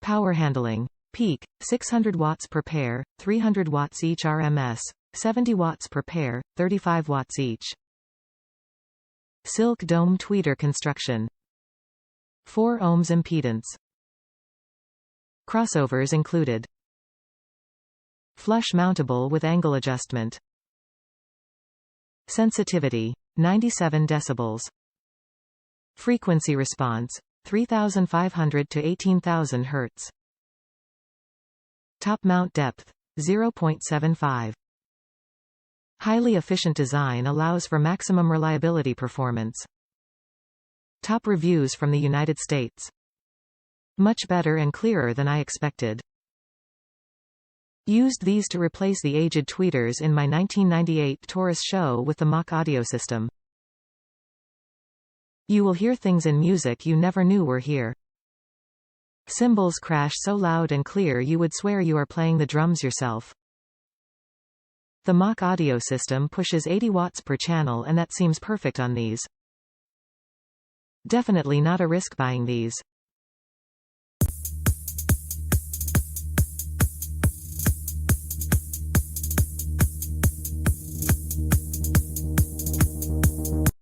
Power handling. Peak, 600 watts per pair, 300 watts each RMS, 70 watts per pair, 35 watts each. Silk dome tweeter construction. 4 ohms impedance. Crossovers included. Flush mountable with angle adjustment. Sensitivity, 97 decibels. Frequency response, 3500 to 18,000 Hz. Top mount depth, 0.75. Highly efficient design allows for maximum reliability performance. Top reviews from the United States. Much better and clearer than I expected. Used these to replace the aged tweeters in my 1998 Taurus show with the MACH audio system. You will hear things in music you never knew were here. Cymbals crash so loud and clear you would swear you are playing the drums yourself. The MACH audio system pushes 80 watts per channel, and that seems perfect on these. Definitely not a risk buying these.